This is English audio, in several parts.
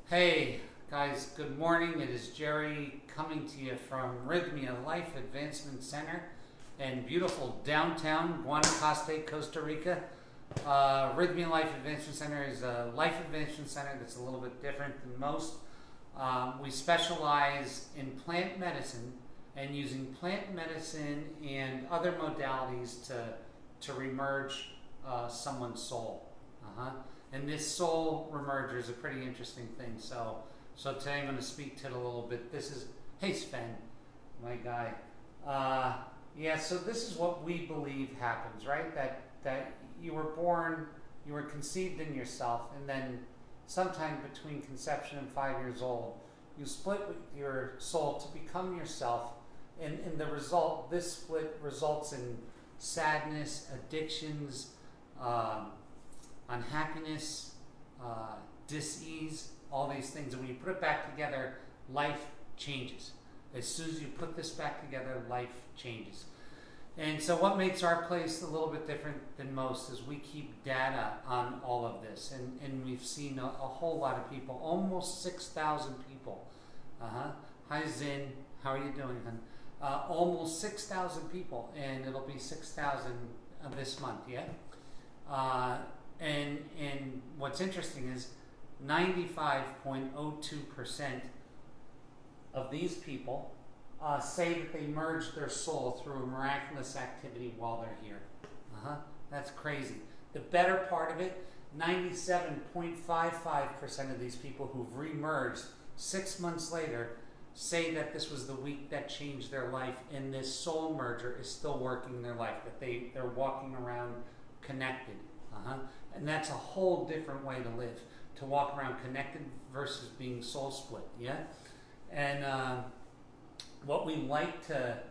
Hey guys, good morning. It is Gerry coming to you from Rythmia Life Advancement Center in beautiful downtown Guanacaste, Costa Rica. Rythmia Life Advancement Center is a life advancement center that's a little bit different than most. We specialize in plant medicine and using plant medicine and other modalities to remerge someone's soul. And this soul remerger is a pretty interesting thing. So today I'm going to speak to it a little bit. Hey Sven, my guy. So this is what we believe happens, right? That you were born, you were conceived in yourself, and then sometime between conception and 5 years old, you split with your soul to become yourself. And this split results in sadness, addictions, unhappiness, dis-ease, all these things. And when you put it back together, life changes. As soon as you put this back together, life changes. And so what makes our place a little bit different than most is we keep data on all of this. And we've seen a whole lot of people, almost 6,000 people. Hi Zin, how are you doing, hon? Almost 6,000 people, and it'll be 6,000 this month, yeah? And what's interesting is 95.02% of these people say that they merged their soul through a miraculous activity while they're here. That's crazy. The better part of it, 97.55% of these people who've remerged 6 months later say that this was the week that changed their life, and this soul merger is still working in their life, that they're walking around connected. And that's a whole different way to live, to walk around connected versus being soul split, yeah? And what we like to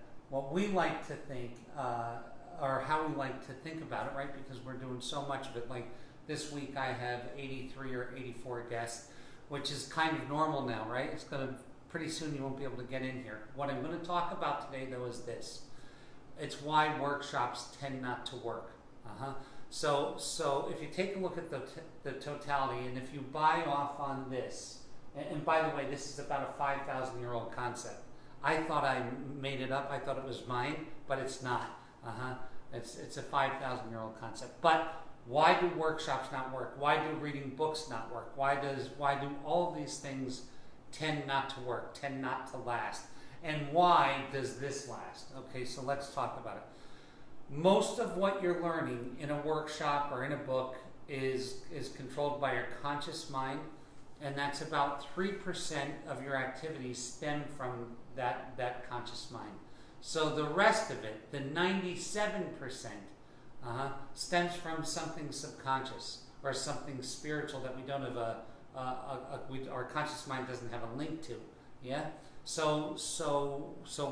think, or how we like to think about it, right? Because we're doing so much of it. Like this week I have 83 or 84 guests, which is kind of normal now, right? It's gonna, pretty soon you won't be able to get in here. What I'm gonna talk about today though is this. It's why workshops tend not to work. So if you take a look at the totality, and if you buy off on this, and by the way, this is about a 5,000-year-old concept. I thought I made it up. I thought it was mine, but it's not. It's a 5,000-year-old concept. But why do workshops not work? Why do reading books not work? Why do all these things tend not to work, tend not to last? And why does this last? Okay, so let's talk about it. Most of what you're learning in a workshop or in a book is controlled by your conscious mind, and that's about 3% of your activities stem from that conscious mind. So the rest of it, the 97%, stems from something subconscious or something spiritual that we don't have our conscious mind doesn't have a link to. Yeah. So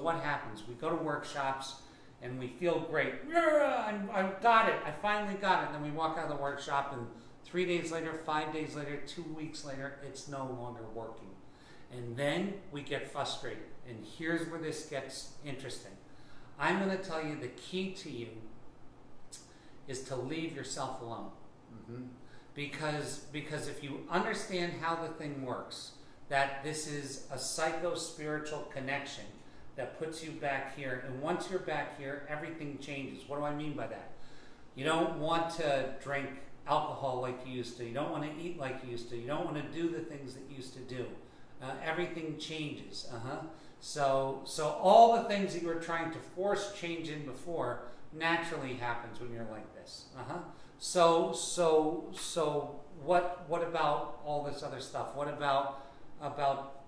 what happens? We go to workshops and we feel great. I got it. I finally got it. And then we walk out of the workshop, and 3 days later, 5 days later, 2 weeks later, it's no longer working. And then we get frustrated. And here's where this gets interesting. I'm going to tell you the key to you is to leave yourself alone. Because if you understand how the thing works, that this is a psycho-spiritual connection that puts you back here, and once you're back here, everything changes. What do I mean by that? You don't want to drink alcohol like you used to. You don't want to eat like you used to. You don't want to do the things that you used to do. Everything changes. So all the things that you were trying to force change in before naturally happens when you're like this. So what about all this other stuff? What about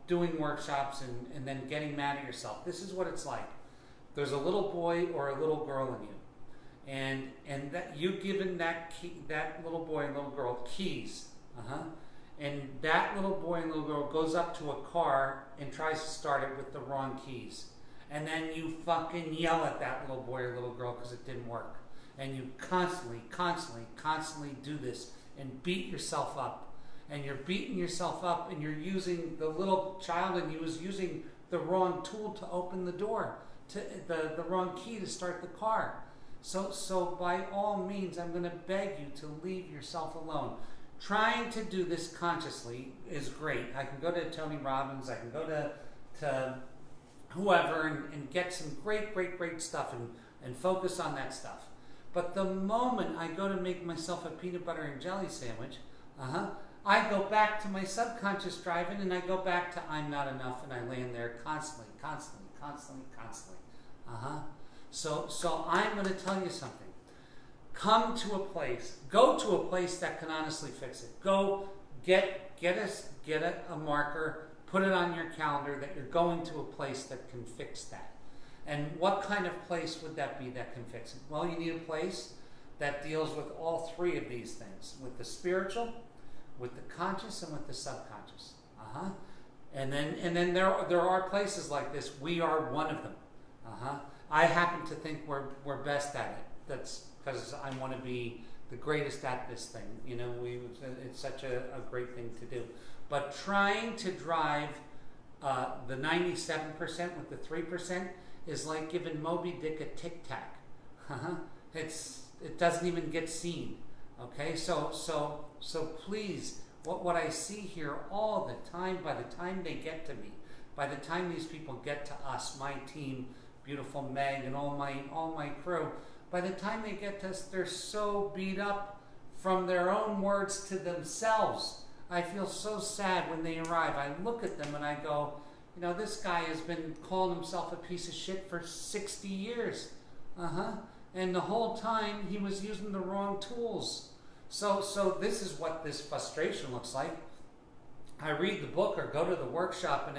doing workshops and then getting mad at yourself? This is what it's like. There's a little boy or a little girl in you, and that you've given that little boy and little girl keys, and that little boy and little girl goes up to a car and tries to start it with the wrong keys, and then you fucking yell at that little boy or little girl because it didn't work, and you constantly do this and beat yourself up. And you're beating yourself up, and you're using, the little child in you is using the wrong tool to open the door, to the wrong key to start the car. So by all means, I'm going to beg you to leave yourself alone. trying to do this consciously is great. I can go to Tony Robbins, I can go to whoever and get some great stuff and focus on that stuff. But the moment I go to make myself a peanut butter and jelly sandwich, I go back to my subconscious driving, and I go back to I'm not enough, and I land there constantly. So I'm going to tell you something. Go to a place that can honestly fix it. Go get a marker, put it on your calendar that you're going to a place that can fix that. And what kind of place would that be that can fix it? Well, you need a place that deals with all three of these things, with the spiritual, with the conscious, and with the subconscious. And then there are places like this. We are one of them. I happen to think we're best at it. That's because I want to be the greatest at this thing. You know, it's such a great thing to do. But trying to drive the 97% with the 3% is like giving Moby Dick a tic tac. It doesn't even get seen. Okay, so please, what I see here all the time, by the time they get to me, by the time these people get to us, my team, beautiful Meg and all my crew, by the time they get to us, they're so beat up from their own words to themselves. I feel so sad when they arrive. I look at them and I go, you know, this guy has been calling himself a piece of shit for 60 years. And the whole time he was using the wrong tools. So this is what this frustration looks like. I read the book or go to the workshop, and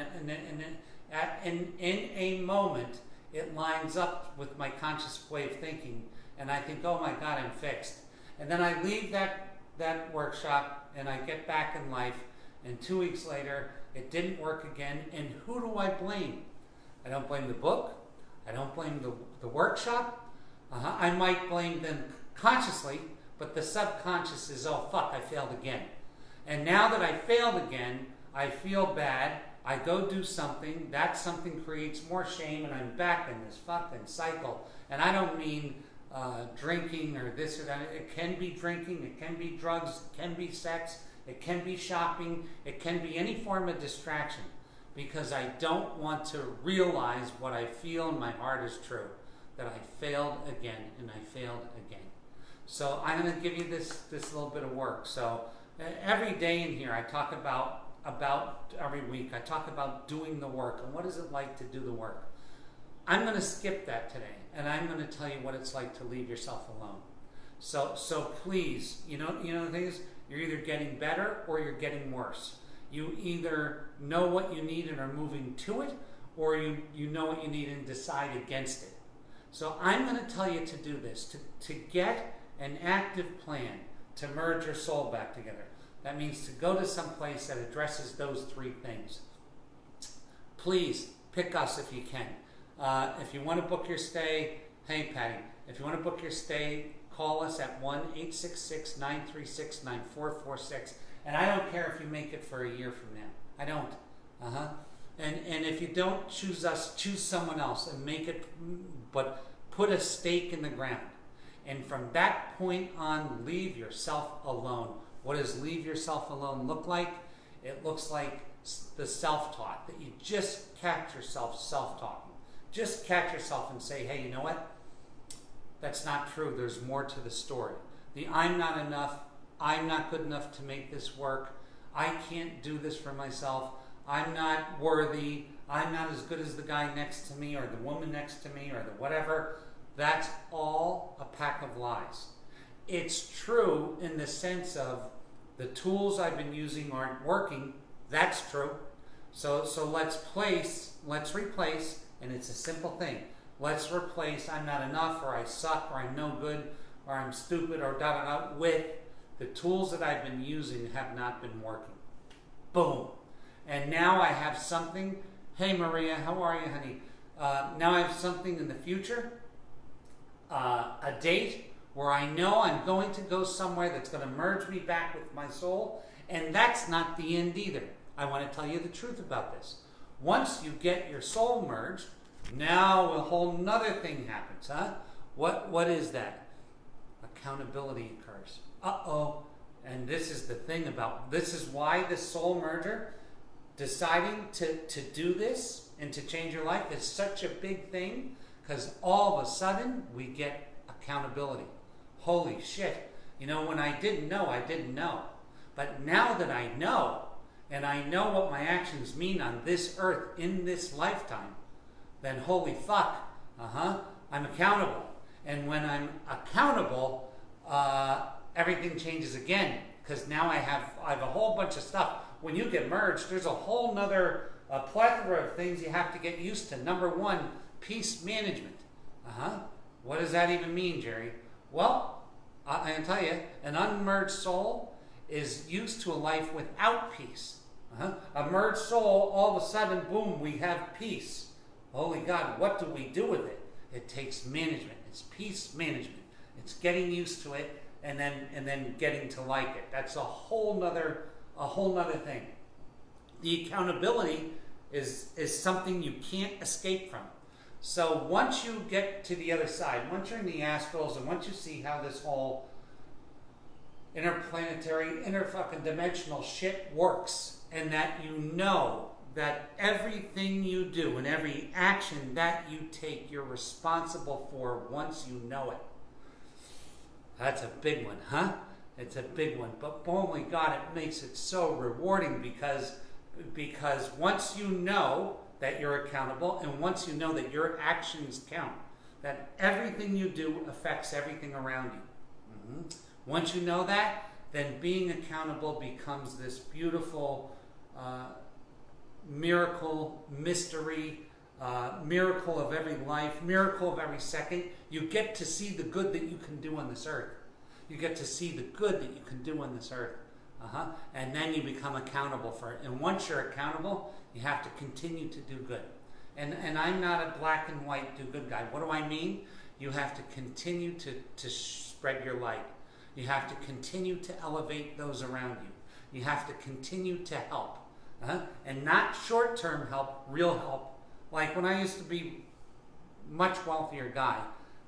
in a moment it lines up with my conscious way of thinking, and I think, oh my God, I'm fixed. And then I leave that workshop and I get back in life, and 2 weeks later it didn't work again. And who do I blame? I don't blame the book. I don't blame the workshop. I might blame them consciously, but the subconscious is, oh fuck, I failed again. And now that I failed again, I feel bad. I go do something. That something creates more shame, and I'm back in this fucking cycle. And I don't mean drinking or this or that. It can be drinking. It can be drugs. It can be sex. It can be shopping. It can be any form of distraction, because I don't want to realize what I feel in my heart is true, that I failed again and I failed again. So I'm going to give you this little bit of work. So every day in here I talk about every week, I talk about doing the work and what is it like to do the work. I'm going to skip that today, and I'm going to tell you what it's like to leave yourself alone. So please, you know the thing is, you're either getting better or you're getting worse. You either know what you need and are moving to it, or you know what you need and decide against it. So I'm going to tell you to do this, to get an active plan to merge your soul back together. That means to go to some place that addresses those three things. Please pick us if you can. If you want to book your stay, hey Patty, if you want to book your stay, call us at 1-866-936-9446. And I don't care if you make it for a year from now. I don't. And if you don't choose us, choose someone else and make it, but put a stake in the ground. And from that point on, leave yourself alone. What does leave yourself alone look like? It looks like the self-talk, that you just catch yourself self-talking. Just catch yourself and say, hey, you know what? That's not true. There's more to the story. The I'm not enough. I'm not good enough to make this work. I can't do this for myself. I'm not worthy. I'm not as good as the guy next to me or the woman next to me or the whatever. That's all a pack of lies. It's true in the sense of the tools I've been using aren't working. That's true. So let's replace, and it's a simple thing. Let's replace I'm not enough, or I suck, or I'm no good, or I'm stupid, or da-da-da, with the tools that I've been using have not been working. Boom. And now I have something. Hey Maria, how are you, honey? Now I have something in the future, a date where I know I'm going to go somewhere that's going to merge me back with my soul, and that's not the end either. I want to tell you the truth about this. Once you get your soul merged, now a whole nother thing happens, huh? What is that? Accountability occurs. Uh-oh. And this is the thing about, this is why this soul merger, deciding to do this and to change your life is such a big thing, because all of a sudden we get accountability. Holy shit. You know, when I didn't know, I didn't know. But now that I know, and I know what my actions mean on this earth in this lifetime, then holy fuck, I'm accountable. And when I'm accountable, everything changes again, because now I have a whole bunch of stuff. When you get merged, there's a whole nother plethora of things you have to get used to. Number one, peace management. What does that even mean, Gerry? Well, I can tell you, an unmerged soul is used to a life without peace. A merged soul, all of a sudden, boom, we have peace. Holy God, what do we do with it? It takes management. It's peace management. It's getting used to it and then getting to like it. That's a whole nother thing. The accountability is something you can't escape from. So once you get to the other side, once you're in the astrals, and once you see how this whole interplanetary, interfucking dimensional shit works, and that you know that everything you do and every action that you take, you're responsible for once you know it. That's a big one, huh? It's a big one. But oh my God, it makes it so rewarding, because once you know that you're accountable, and once you know that your actions count, that everything you do affects everything around you. Once you know that, then being accountable becomes this beautiful miracle, mystery, miracle of every life, miracle of every second. You get to see the good that you can do on this earth. You get to see the good that you can do on this earth. And then you become accountable for it. And once you're accountable, you have to continue to do good. And I'm not a black and white do good guy. What do I mean? You have to continue to spread your light. You have to continue to elevate those around you. You have to continue to help. And not short-term help, real help. Like when I used to be much wealthier guy,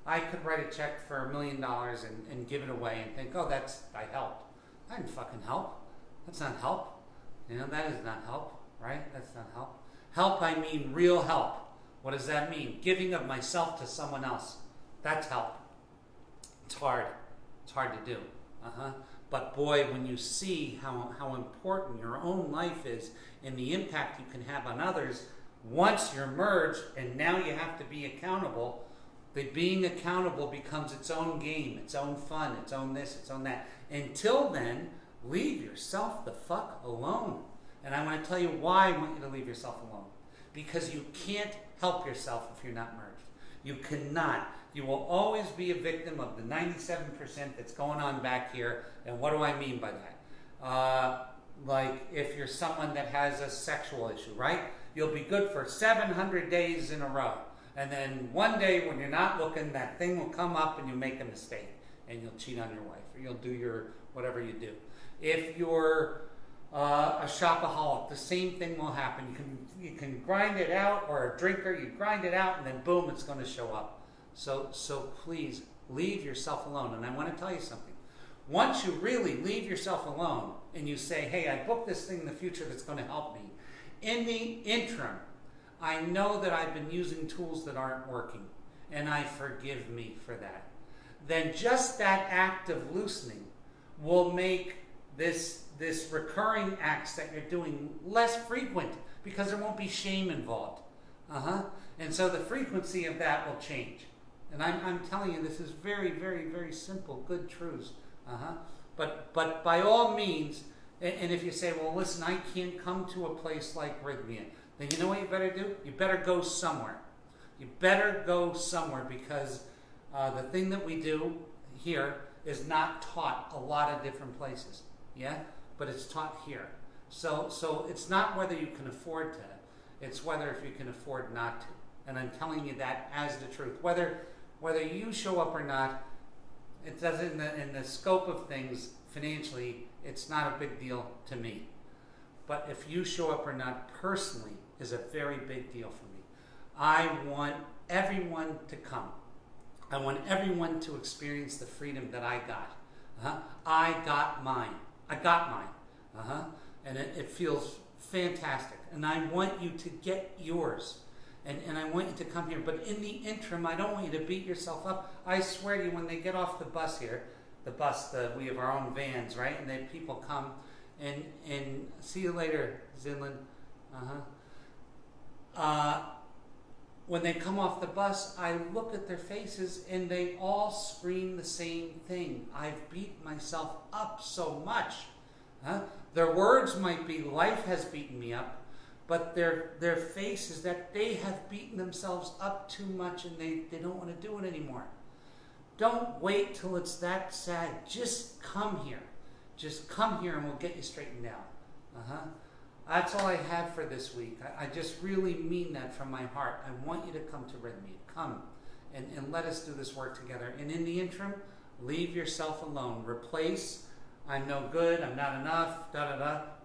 I could write a check for $1 million and give it away and think, oh, I helped. I didn't fucking help. That's not help. You know, that is not help, right? That's not help. Help, I mean real help. What does that mean? Giving of myself to someone else. That's help. It's hard. It's hard to do. But boy, when you see how important your own life is and the impact you can have on others, once you're merged and now you have to be accountable, the being accountable becomes its own game, its own fun, its own this, its own that. Until then, leave yourself the fuck alone. And I want to tell you why I want you to leave yourself alone. Because you can't help yourself if you're not merged. You cannot. You will always be a victim of the 97% that's going on back here. And what do I mean by that? Like if you're someone that has a sexual issue, right? You'll be good for 700 days in a row. And then one day when you're not looking, that thing will come up and you make a mistake. And you'll cheat on your wife. Or you'll do your whatever you do. If you're a shopaholic, the same thing will happen. You can grind it out, or a drinker, you grind it out, and then boom, it's going to show up. So please leave yourself alone. And I want to tell you something. Once you really leave yourself alone and you say, hey, I booked this thing in the future that's going to help me. In the interim, I know that I've been using tools that aren't working, and I forgive me for that. Then just that act of loosening will make this recurring acts that you're doing less frequent, because there won't be shame involved. And so the frequency of that will change. And I'm telling you, this is very, very, very simple, good truths. But by all means, and if you say, well, listen, I can't come to a place like Rythmia, then you know what you better do? You better go somewhere. You better go somewhere, because the thing that we do here is not taught a lot of different places. Yeah? But it's taught here. So it's not whether you can afford to, it's whether if you can afford not to. And I'm telling you that as the truth. Whether you show up or not, it doesn't, in the scope of things financially, it's not a big deal to me. But if you show up or not personally is a very big deal for me. I want everyone to come. I want everyone to experience the freedom that I got. I got mine. I got mine. And it feels fantastic. And I want you to get yours. And I want you to come here. But in the interim, I don't want you to beat yourself up. I swear to you, when they get off the bus here, we have our own vans, right? And then people come and see you later, Zinlin. When they come off the bus, I look at their faces and they all scream the same thing. I've beat myself up so much. Their words might be, life has beaten me up, but their face is that they have beaten themselves up too much and they don't want to do it anymore. Don't wait till it's that sad. Just come here. Just come here and we'll get you straightened out. That's all I have for this week. I just really mean that from my heart. I want you to come to Rythmia. Come and let us do this work together. And in the interim, leave yourself alone. Replace I'm no good, I'm not enough,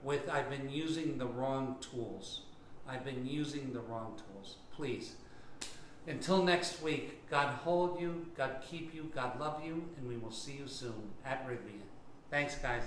with I've been using the wrong tools. I've been using the wrong tools. Please. Until next week, God hold you, God keep you, God love you, and we will see you soon at Rythmia. Thanks, guys.